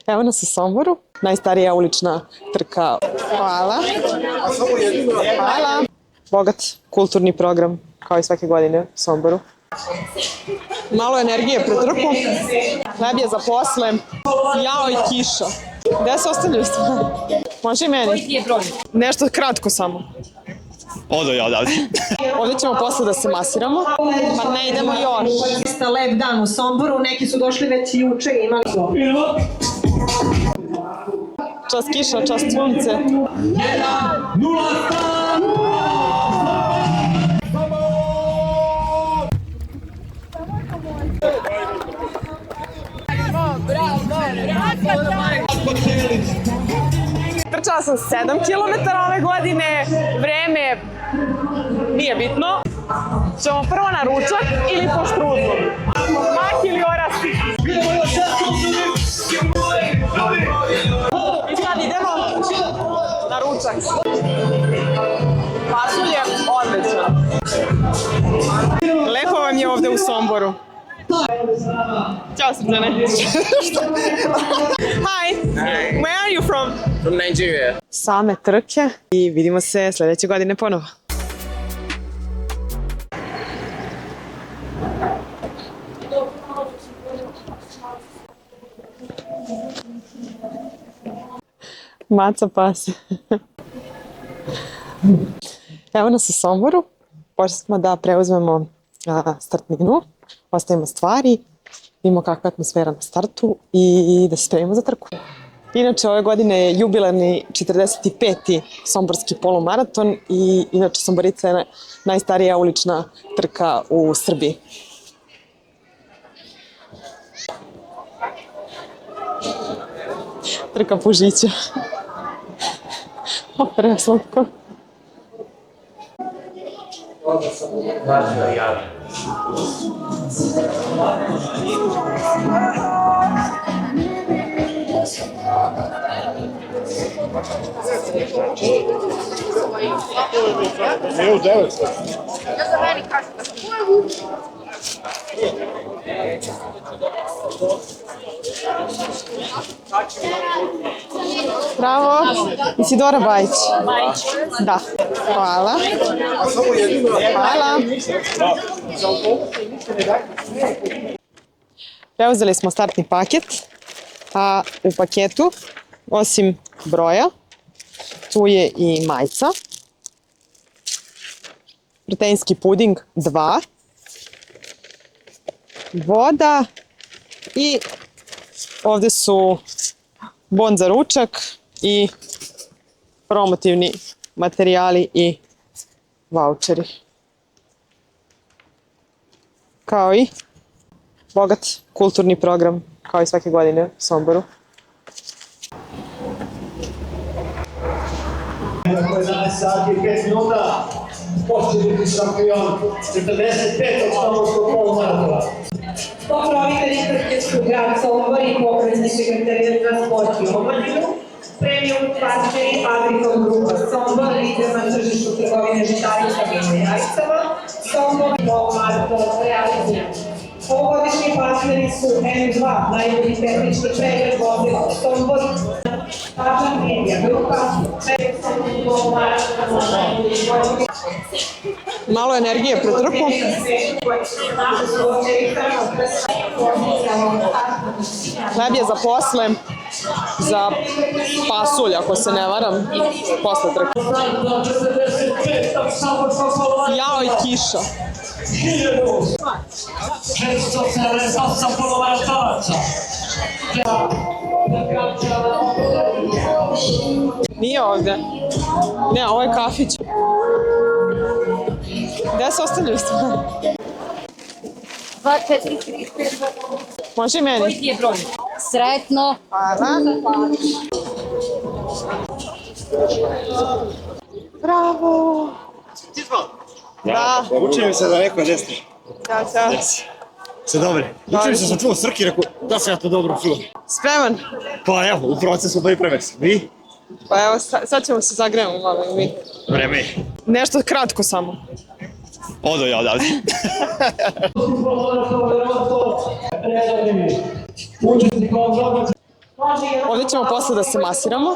Evo nas u Somboru, najstarija ulična trka. Hvala. Hvala. Bogat kulturni program, kao i svake godine u Somboru. Malo energije pred trku, hleb je za posle, jao i kiša. Gde se ostavljaju stvari? Može i meni? Koji ti je broj? Nešto kratko samo. Odo ja odavde. Ovdje ćemo posle da se masiramo, pa ne idemo još. Zaista lep dan u Somboru, neki su došli već i juče i imali go. Čas kiša, čas sunce. 1-0 Trčala sam 7 km ove godine, vreme nije bitno. Ćemo prvo na ručak ili po štrudlu. Mak ili orasi. I sad idemo na ručak. Pasulj je odličan. Lepo vam je ovde u Somboru. Ćao srđane. Hi, where are you from? From Nigeria. Same trke i vidimo se sledeće godine ponovo. Maca pase. Evo nas u Somboru. Pošli smo da preuzmemo startninu, ostavimo stvari, vidimo kakva je atmosfera na startu i da se spremimo za trku. Inače, ove godine je jubilarni 45. somborski polumaraton i inače Somborica je najstarija ulična trka u Srbiji. Trka Pužića. O, preslatko. Nije u 9. Bravo. Isidora Bajić. Da. Hvala. Hvala. Preuzeli smo startni paket, a u paketu, osim broja, tu je i majica, proteinski puding 2, voda i ovde su bon za ručak i promotivni materijali i vaučeri. Kao i bogat kulturni program, kao i svake godine u Somboru. Dakle, 11 sati i 5 minuta, početni šampion 45. somborskog polumaratona. Pokrovitelji trke su grad Sombor i pokretni sekretar za sport i omladinu. Premium partneri Agricom Grupa Sombor, lider na tržištu trgovine žitaricama i jajicama. Sombor i polumaraton realizuju. Ovogodišnji partneri su M2, najbolji tehnički pregled vozila u Sombor. Pažan Media Grupa, Malo energije pred trku. Hleb je za posle, za pasulj, ako se ne varam, posle trke. Jao i kiša. 678 polumaratonaca. Nije ovde. Ne, ovo je kafić. Gde se ostavljaju stvari? 2, 4, 3, 5. Može i meni? Koji ti je broj? Sretno. Hvala. Bravo. Da. Učio mi se da neko je desno. Ćao, ćao. Sve dobri. Učio mi se sam čuo Srki, rekao da sam ja to dobro čuo. Spreman? Pa evo, u procesu pripreme sam. Vi? Pa evo, sad ćemo se zagrejemo malo i mi. Vreme. Nešto kratko samo. Odo ja odavde. Ovdje ćemo posle da se masiramo.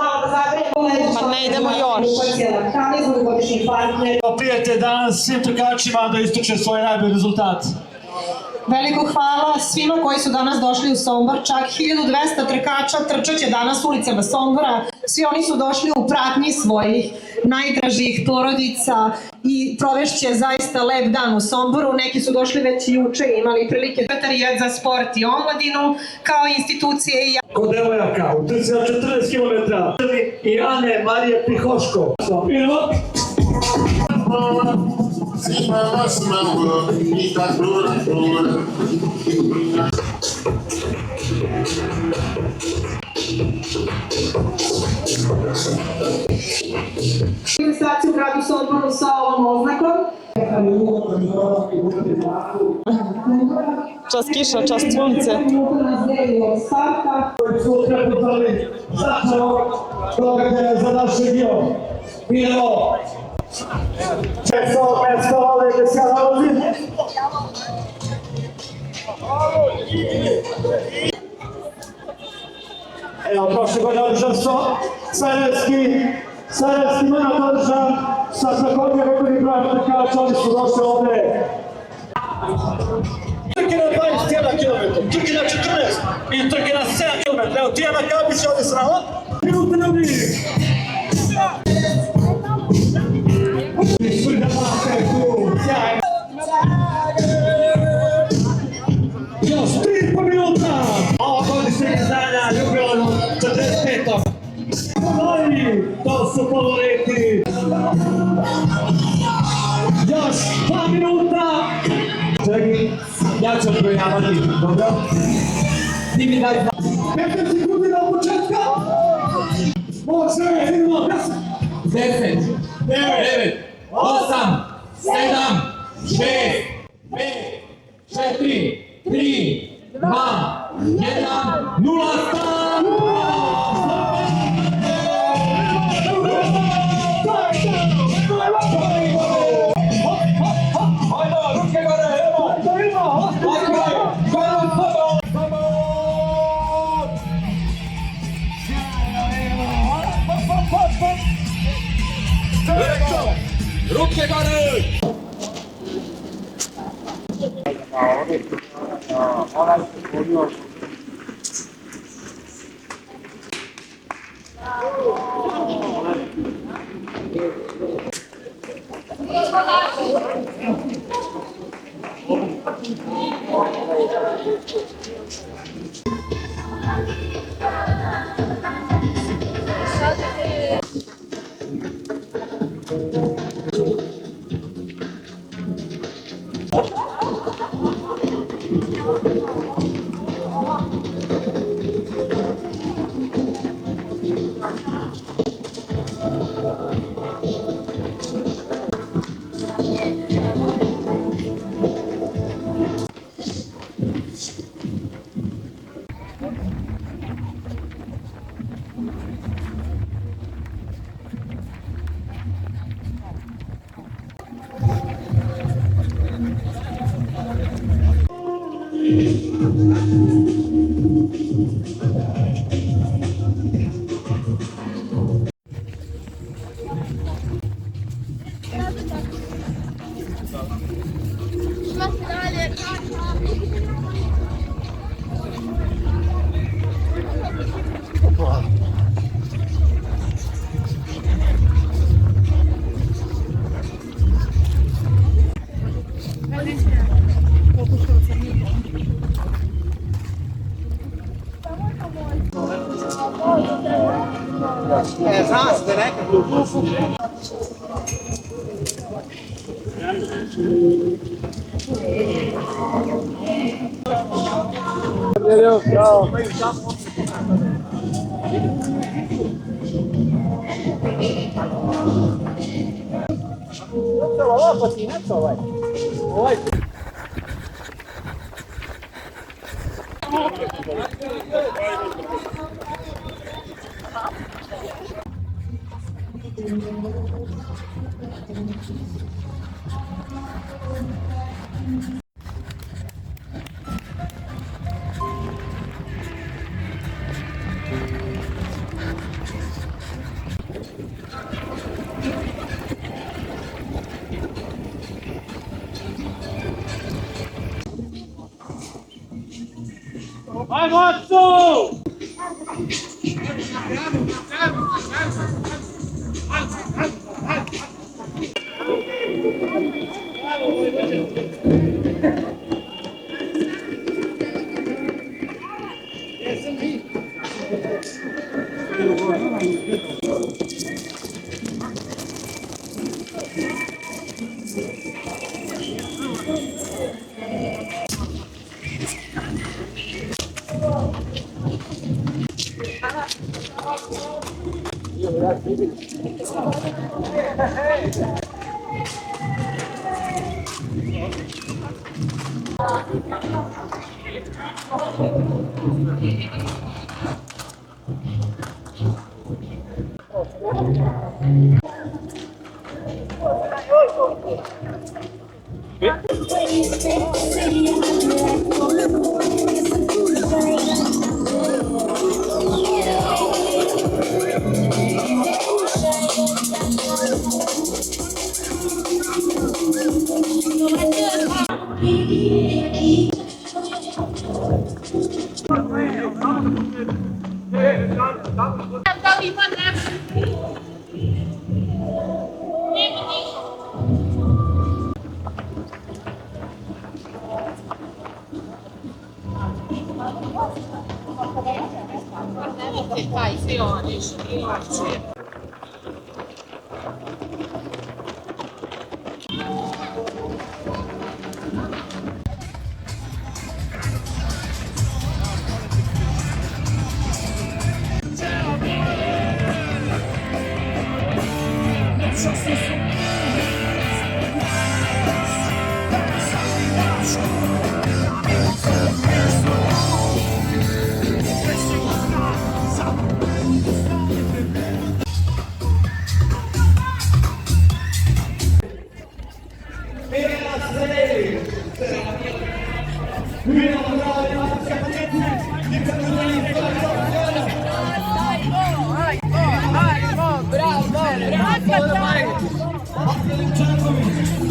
Pa ne idemo još. Prijete danas svim trkačima da istuče svoj najbolji rezultat. Veliko hvala svima koji su danas došli u Sombor, čak 1200 trkača trčaće danas ulicama Sombora. Svi oni su došli u pratnji svojih najdražih porodica i provešće zaista lep dan u Somboru. Neki su došli već i juče i imali prilike. Sekretarijet za sport i omladinu kao institucije i Kod devojaka u trci na 14 km i Ane Marije Pihoško. Idemo! Registraciju u gradu Somboru sa ovom oznakom. Čas kiša, čas sunce. Koji su prepoznali značaj ovog događaja za naš region. Idemo! Često, ali da se nalazim. Evo, prošle godine održan Sarajevski manat održan sa također rekordnim brojem trkača, oni su došli ovde. Trke na 21 km, trke na 14 i trke na 7 km. Evo, Tijana Kabić ovde s nama. Minuta na njih. Još 3,5 minuta! Ovo godišnjeg izdanja jubilarnog 45. To su favoriti! Još 2 minuta! Čekaj, ja ću odbrojavati, dobro? Ti mi daj 15 sekundi na početka! Može, idemo! 10, 9, 8, 7, 6, 5, 4, 3, 2, 1, 0, start! Ruke gore!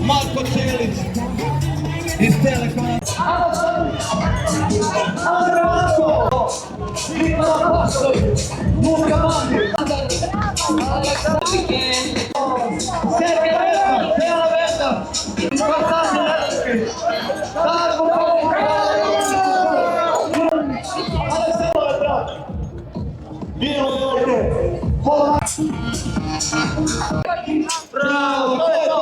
Marko Čelić iz Telekoma. Andra Marko! Nikola Pašković! Luka Mandir! Sergej Vesna! Dela Vesna! Konstantin Ledeskić! Darko Ković! Aleksandar Brat! Bilo dobro! Bravo! To je to!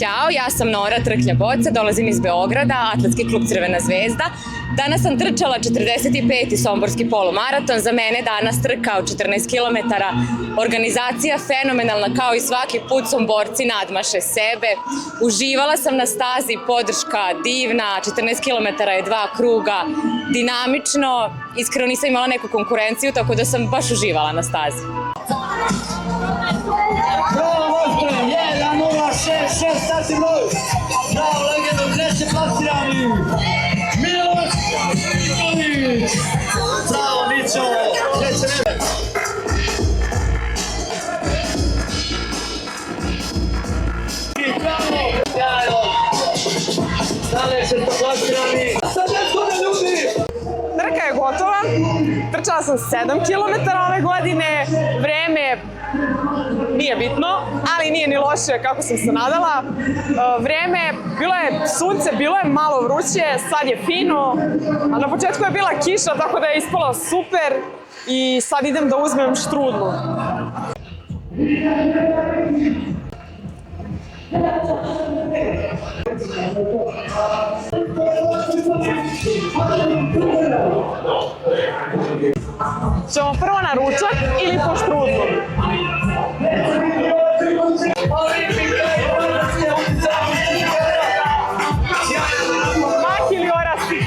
Ćao, ja sam Nora Trklja-Boca, dolazim iz Beograda, Atletski klub Crvena zvezda. Danas sam trčala 45. somborski polumaraton, za mene danas trka od 14 km. Organizacija fenomenalna, kao i svaki put Somborci nadmaše sebe. Uživala sam na stazi, podrška divna, 14 km je 2 kruga, dinamično, iskreno nisam imala neku konkurenciju, tako da sam baš uživala na stazi. Bravo, Vostre! 1.06, starti broj! Bravo, legendo, treće plasirani! Miloš Milović! Bravo, Mićo! Treće vreme! Bravo! Sjajno! Dalje šestoplasirani! Sad 10 godina, ljudi! Trka je gotova. Trčala sam 7 km ove godine. Vreme nije bitno, ali nije ni loše kako sam se nadala. Vreme, bilo je sunce, bilo je malo vruće, sad je fino, a na početku je bila kiša, tako da je ispalo super i sad idem da uzmem štrudlu. Ćemo prvo na ručak ili po štrudlu? Mak ili orasi?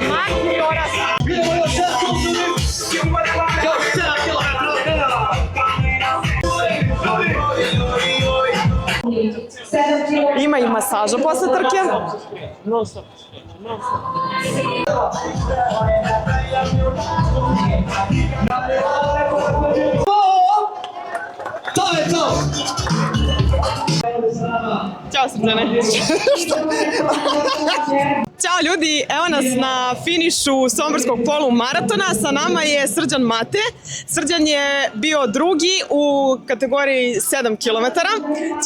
Mak ili orasi? Idemo još 6 km! Ima i masaža posle trke. To je to! Ćao Srđane. Ćao ljudi, evo nas na finišu somborskog polumaratona. Sa nama je Srđan Mate. Srđan je bio drugi u kategoriji 7 km.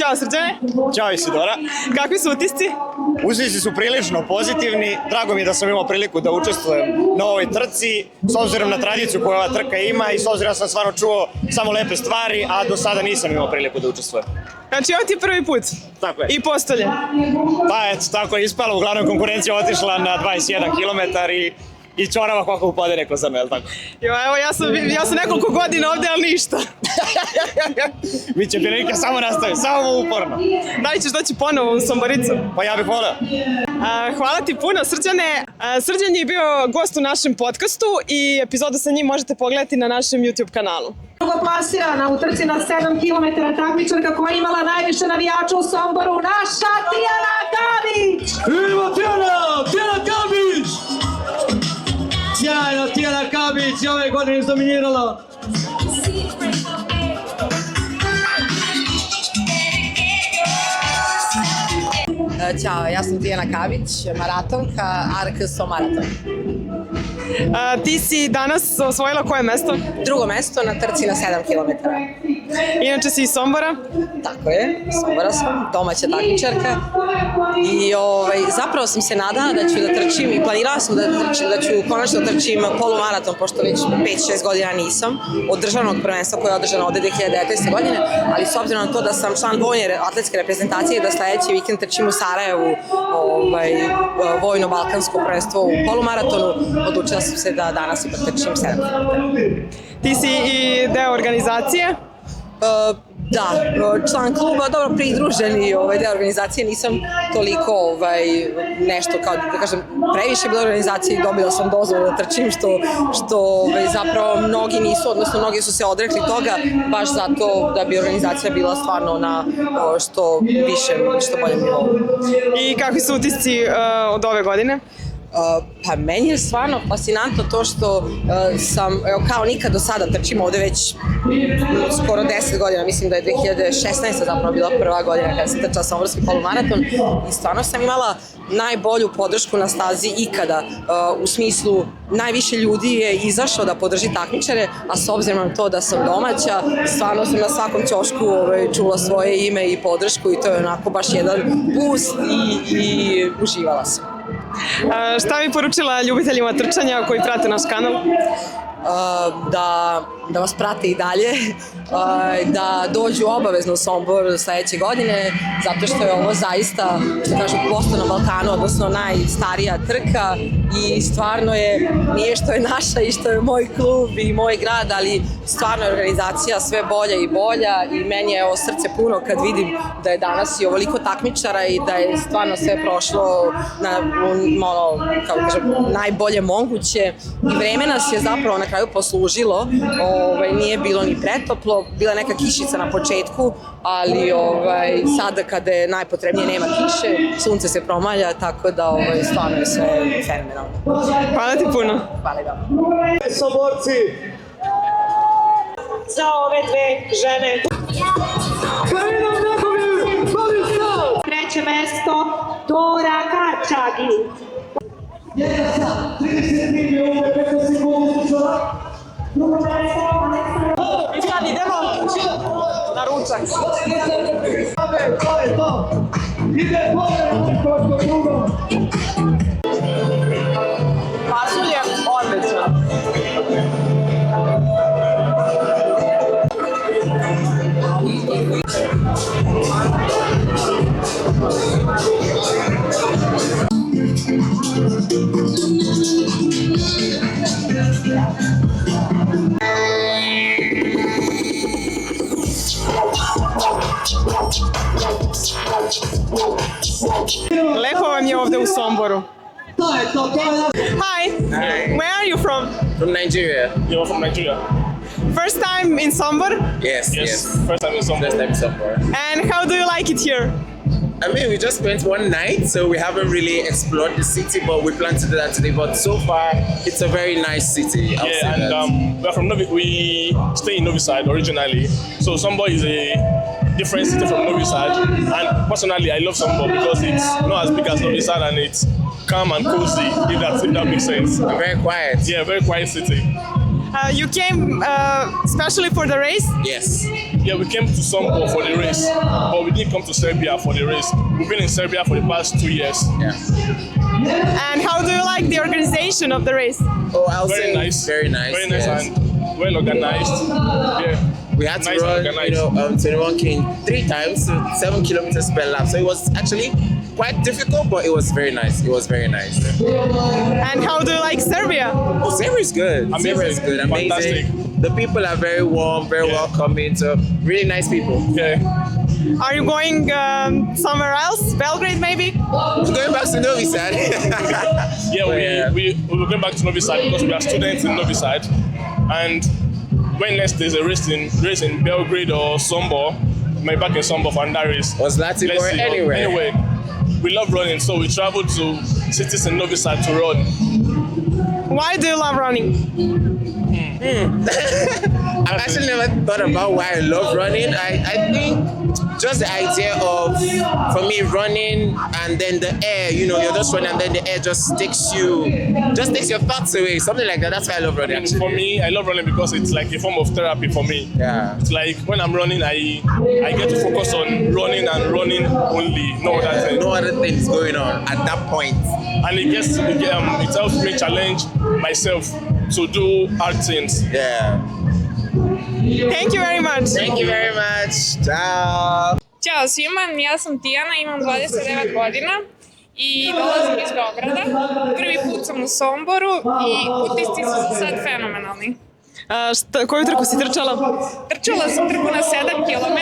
Ćao Srđane. Ćao Isidora. Kakvi su utisci? Utisci su prilično pozitivni. Drago mi je da sam imao priliku da učestvujem na ovoj trci, s obzirom na tradiciju koju ova trka ima i s obzirom da sam stvarno čuo samo lepe stvari, a do sada nisam imao priliku da učestvujem. Znači ovo ti je prvi put? Tako je. I postolje? Pa eto, tako je ispalo. Uglavnom konkurencija otišla na 21 km i čorava koliko upade neko za me, je li tako? Jo, evo ja sam nekoliko godina ovde, ali ništa. Biće prilike, samo nastavi, samo uporno. Da li ćeš doći ponovo u Somboricu? Pa ja bih voleo. Hvala ti puno, Srđane. Srđan je bio gost u našem podcastu i epizodu sa njim možete pogledati na našem YouTube kanalu. Drugoplasirana u trci na 7 km takmičarka koja je imala najviše navijača u Somboru, naša Tijana Gabić! Idemo Tijana Gabić! Sjajno, Tijana Gabić je ove godine izdominirala. Ćao, ja sam Tijana Kavić, maratonka, ARKSO maraton. Ti si danas osvojila koje mesto? Drugo mesto na trci na 7 km. Inače si iz Sombora? Tako je, Sombora sam, domaća takmičarka. I zapravo sam se nadala da ću da trčim i planirala sam da ću konačno trčim polumaraton, pošto već 5-6 godina nisam, od državnog prvenstva koje je održano ovde 2019. godine, ali s obzirom na to da sam član vojne atletske reprezentacije i da sledeći vikend trčim u Sarajevu vojno-balkansko prvenstvo u polumaratonu, odlučila sam se da danas ipak trčim 7 km. Ti si i deo organizacije? Da, član kluba, dobro pridruženi deo organizacije, nisam toliko nešto kao da kažem previše bila organizacije i dobila sam dozvolu da trčim što zapravo mnogi nisu, odnosno mnogi su se odrekli toga baš zato da bi organizacija bila stvarno na što više, što boljem nivou. I kakvi su utisci od ove godine? Pa meni je stvarno fascinantno to što sam, kao nikad do sada trčim ovde već skoro 10 godina, mislim da je 2016. zapravo bila prva godina kada sam trčala somborski polumaraton i stvarno sam imala najbolju podršku na stazi ikada, u smislu najviše ljudi je izašlo da podrži takmičare, a s obzirom na to da sam domaća, stvarno sam na svakom ćošku čula svoje ime i podršku i to je onako baš jedan boost i uživala sam. Šta bi poručila ljubiteljima trčanja koji prate naš kanal? Da vas prate i dalje, da dođu obavezno u Sombor sledeće godine, zato što je ovo zaista, što kažu, posto na Balkanu, odnosno najstarija trka i stvarno je, nije što je naša i što je moj klub i moj grad, ali stvarno je organizacija sve bolja i bolja i meni je ovo srce puno kad vidim da je danas i ovoliko takmičara i da je stvarno sve prošlo na kao kažem, najbolje moguće i vreme nas je zapravo na kraju poslužilo, nije bilo ni pretoplo, bila neka kišica na početku, ali sada kada je najpotrebnije nema kiše, sunce se promalja, tako da stvarno je sve fenomenalno. Hvala ti puno. Hvala i vam. Somborci! Za ove dve žene. Karina Mneković, Borislav! Treće mesto, Dora Karčagi. 30 minuta, 15 sekundi, drugo mesto, I sad idemo na ručak. to je to! Ide povremeno koško drugo! Pasulj je odličan. Lepo vam je ovde u Somboru. To je to! Hi. Where are you from? From Nigeria. You're from Nigeria? First time in Sombor? Yes. First time in Sombor. First time in Sombor. And how do you like it here? I mean, we just spent one night, so we haven't really explored the city, but we plan to do that today. But so far, it's a very nice city. I'll say that. We're from we stay in Novi Sad originally, so Sombor is a different city from Novi Sad. And personally, I love Sombor because it's not as big as Novi Sad and it's calm and cozy. If that makes sense. And very quiet. Yeah, very quiet city. You came especially for the race? Yes. Yeah, we came to Sombor for the race, but we didn't come to Serbia for the race. We've been in Serbia for the past 2 years. Yeah. And how do you like the organization of the race? Oh, I'll Very say nice. very nice. Very nice yes. and well organized. Yeah. We had to Nice run, and organized. 21K 3 times, so 7 kilometers per lap. So it was actually quite difficult, but it was very nice. It was very nice. And how do you like Serbia? Oh, Serbia is good. Amazing. Serbia is good. Amazing. Fantastic. The people are very warm, very welcoming. So really nice people. Yeah. Are you going somewhere else? Belgrade maybe? We're going back to Novi Sad. Yeah, yeah. we will go back to Novi Sad because we are students in Novi Sad. And when next there's a race in Belgrade or Sombor, maybe back in Sombor for that race. Was Latin or anywhere? Anyway, we love running, so we traveled to cities in Novi Sad to run. Why do you love running? I've actually never thought about why I love running. I think just the idea of, for me, running and then the air, you're just running and then the air just takes your thoughts away. Something like that. That's why I love running, actually. For me, I love running because it's like a form of therapy for me. Yeah. It's like when I'm running, I get to focus on running and running only, no other thing. No other things going on at that point. And it helps me challenge myself to do hard things. Yeah. Thank you very much. Thank you very much. Ciao. Ćao svima, ja sam Tijana, imam 29 godina i dolazim iz Beograda. Prvi put sam u Somboru i utisci su sad fenomenalni. Koju trku si trčala? Trčala sam trku na 7 km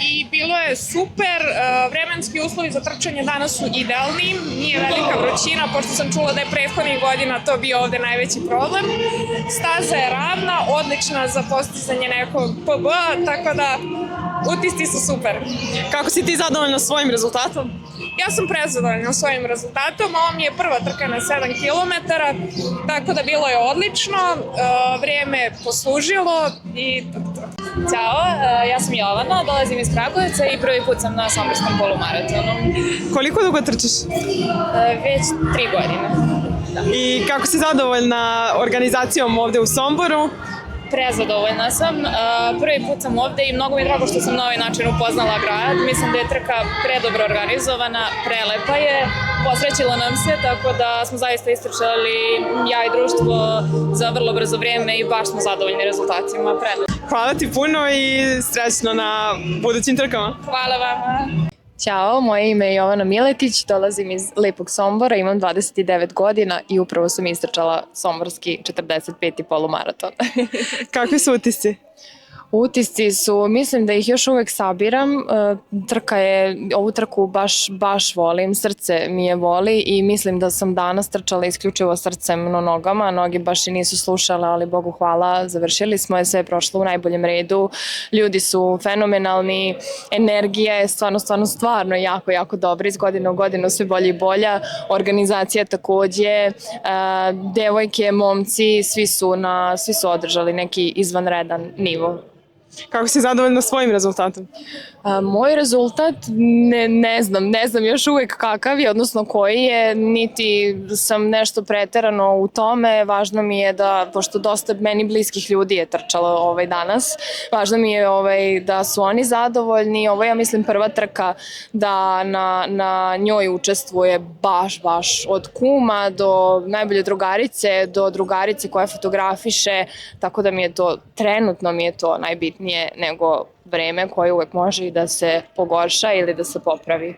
i bilo je super, vremenski uslovi za trčanje danas su idealni, nije velika vrućina, pošto sam čula da je prethodnih godina to bio ovde najveći problem. Staza je ravna, odlična za postizanje nekog PB, tako da utisci su super. Kako si ti zadovoljna svojim rezultatom? Ja sam prezadovoljna svojim rezultatom, ovo mi je prva trka na 7 km, tako da bilo je odlično, vrijeme je poslužilo i to. Ćao, ja sam Jovana, dolazim iz Kragujevca i prvi put sam na somborskom polumaratonu. Koliko dugo trčiš? Već 3 godine. I kako si zadovoljna organizacijom ovde u Somboru? Prezadovoljna sam. Prvi put sam ovde i mnogo mi je drago što sam na ovaj način upoznala grad. Mislim da je trka predobro organizovana, prelepa je, posrećilo nam se, tako da smo zaista istrčali ja i društvo za vrlo brzo vrijeme i baš smo zadovoljni rezultatima. Hvala ti puno i srećno na budućim trkama. Hvala vama. Ćao, moje ime je Jovana Miletić, dolazim iz lepog Sombora, imam 29 godina i upravo sam istrčala somborski 45. polumaraton. Kakvi su utisci? Utisci su, mislim da ih još uvek sabiram, ovu trku baš volim, srce mi je voli i mislim da sam danas trčala isključivo srcem na nogama, noge baš i nisu slušale, ali Bogu hvala, završili smo je, sve je prošlo u najboljem redu, ljudi su fenomenalni, energija je stvarno jako dobra, iz godine u godinu sve bolje i bolja, organizacija takođe, devojke, momci, svi su održali neki izvanredan nivo. Kako si zadovoljna svojim rezultatom? Moj rezultat ne znam još uvek kakav je, odnosno koji je, niti sam nešto preterano u tome. Važno mi je da, pošto dosta meni bliskih ljudi je trčalo danas, važno mi je da su oni zadovoljni. Ovo je, ja mislim, prva trka da na njoj učestvuje baš od kuma do najbolje drugarice, do drugarice koja fotografiše, tako da mi je to, trenutno mi je to najbitnije nego vreme koje uvek može i da se pogorša ili da se popravi.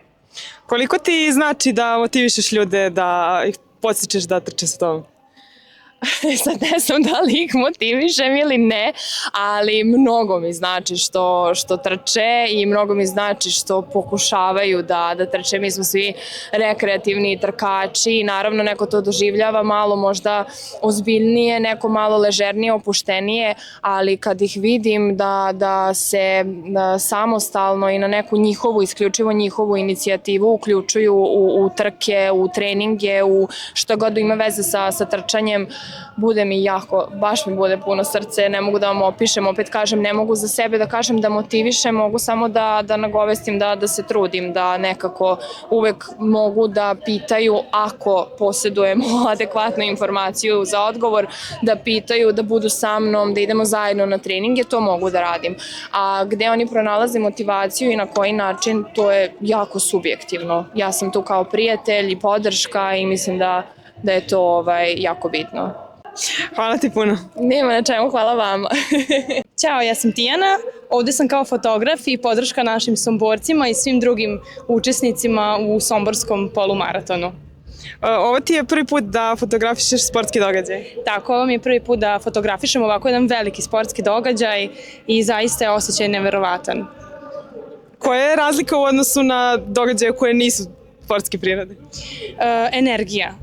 Koliko ti znači da motivišeš ljude, da ih podstičeš da trče sa tobom? sad ne znam da li ih motivišem ili ne, ali mnogo mi znači što trče i mnogo mi znači što pokušavaju da trče. Mi smo svi rekreativni trkači i naravno neko to doživljava malo možda ozbiljnije, neko malo ležernije, opuštenije, ali kad ih vidim da se samostalno i na neku njihovu, isključivo njihovu inicijativu uključuju u trke, u treninge, u što god ima veze sa trčanjem, bude mi jako, baš mi bude puno srce, ne mogu da vam opišem, opet kažem, ne mogu za sebe da kažem da motivišem, mogu samo da nagovestim da se trudim, da nekako uvek mogu da pitaju ako posjedujemo adekvatnu informaciju za odgovor, da pitaju, da budu sa mnom, da idemo zajedno na treninge, to mogu da radim. A gde oni pronalaze motivaciju i na koji način, to je jako subjektivno. Ja sam tu kao prijatelj i podrška i mislim da je to jako bitno. Hvala ti puno. Nema na čemu, hvala vama. Ćao, ja sam Tijana, ovde sam kao fotograf i podrška našim somborcima i svim drugim učesnicima u somborskom polumaratonu. Ovo ti je prvi put da fotografišeš sportski događaj? Tako, ovo mi je prvi put da fotografišem ovako jedan veliki sportski događaj i zaista je osjećaj neverovatan. Koja je razlika u odnosu na događaje koje nisu sportske prirode?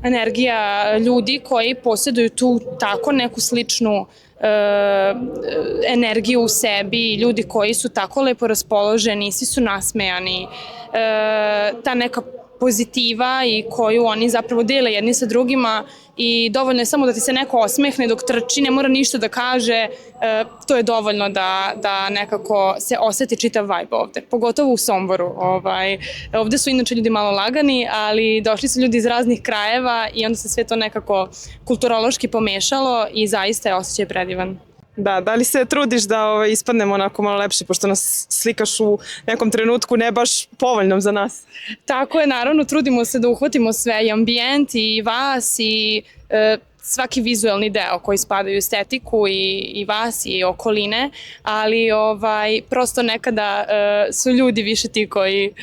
Energija ljudi koji posjeduju tu tako neku sličnu energiju u sebi, ljudi koji su tako lepo raspoloženi, svi su nasmejani, ta neka pozitiva i koju oni zapravo dele jedni sa drugima i dovoljno je samo da ti se neko osmehne dok trči, ne mora ništa da kaže, to je dovoljno da nekako se oseti čitav vibe ovde, pogotovo u Somboru. Ovde su inače ljudi malo lagani, ali došli su ljudi iz raznih krajeva i onda se sve to nekako kulturološki pomešalo i zaista je osjećaj predivan. Da li se trudiš da ispadnemo onako malo lepše, pošto nas slikaš u nekom trenutku ne baš povoljnom za nas? Tako je, naravno, trudimo se da uhvatimo sve, i ambijent, i vas, i svaki vizuelni deo koji spadaju u estetiku, i vas, i okoline, ali prosto nekada su ljudi više ti koji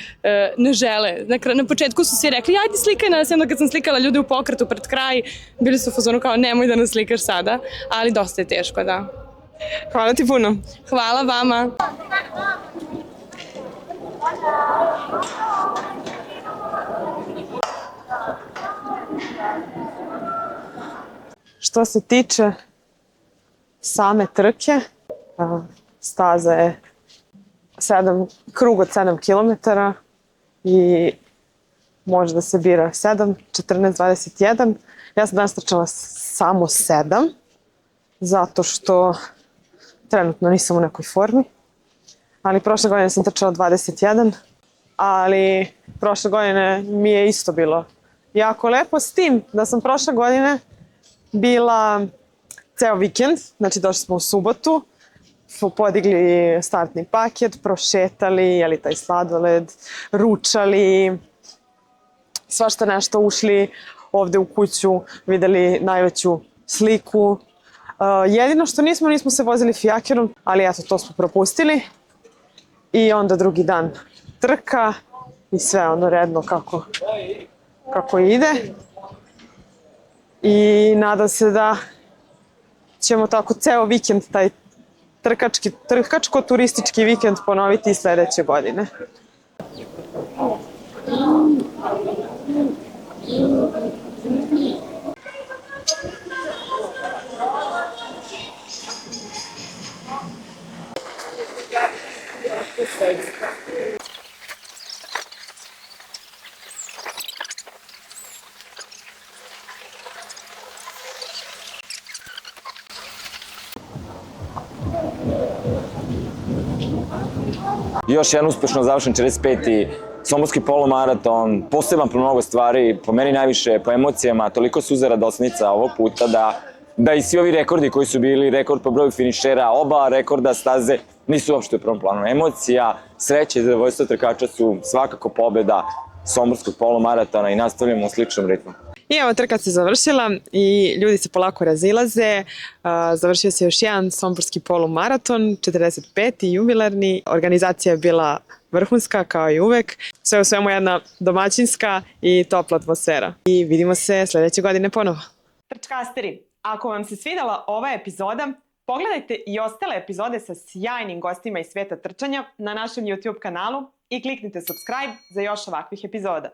ne žele. Na početku su svi rekli, ajde slikaj nas, onda kad sam slikala ljude u pokretu pred kraj, bili su u fazonu kao nemoj da nas slikaš sada, ali dosta je teško, da. Hvala ti puno. Hvala vama. Što se tiče same trke, staza je krug od 7 km i može da se bira 7, 14, 21. Ja sam danas trčala samo 7, zato što trenutno nisam u nekoj formi, ali prošle godine sam trčala 21, ali prošle godine mi je isto bilo jako lepo, s tim da sam prošle godine bila ceo vikend, znači došli smo u subotu, podigli startni paket, prošetali, jeli taj sladoled, ručali, svašta nešto, ušli ovde u kuću, videli najveću sliku. Jedino što nismo se vozili fijakerom, ali eto, to smo propustili. I onda drugi dan trka i sve ono redno kako ide. I nadam se da ćemo tako ceo vikend, taj trkačko-turistički vikend ponoviti i sledeće godine. Još jedan uspešno završen 45. somborski polumaraton, poseban po mnogo stvari, po meni najviše po emocijama, toliko suza radosnica ovog puta da i svi ovi rekordi koji su bili, rekord po broju finišera, oba rekorda staze nisu uopšte u prvom planu. Emocija, sreće i zadovoljstvo trkača su svakako pobeda somborskog polumaratona i nastavljamo u sličnom ritmu. I evo, trka se završila i ljudi se polako razilaze. Završio se još jedan somborski polumaraton, 45. jubilarni. Organizacija je bila vrhunska kao i uvek. Sve u svemu jedna domaćinska i topla atmosfera. I vidimo se sledeće godine ponovo. Trčkasteri, Ako vam se svidela ova epizoda, pogledajte i ostale epizode sa sjajnim gostima iz sveta trčanja na našem YouTube kanalu i kliknite subscribe za još ovakvih epizoda.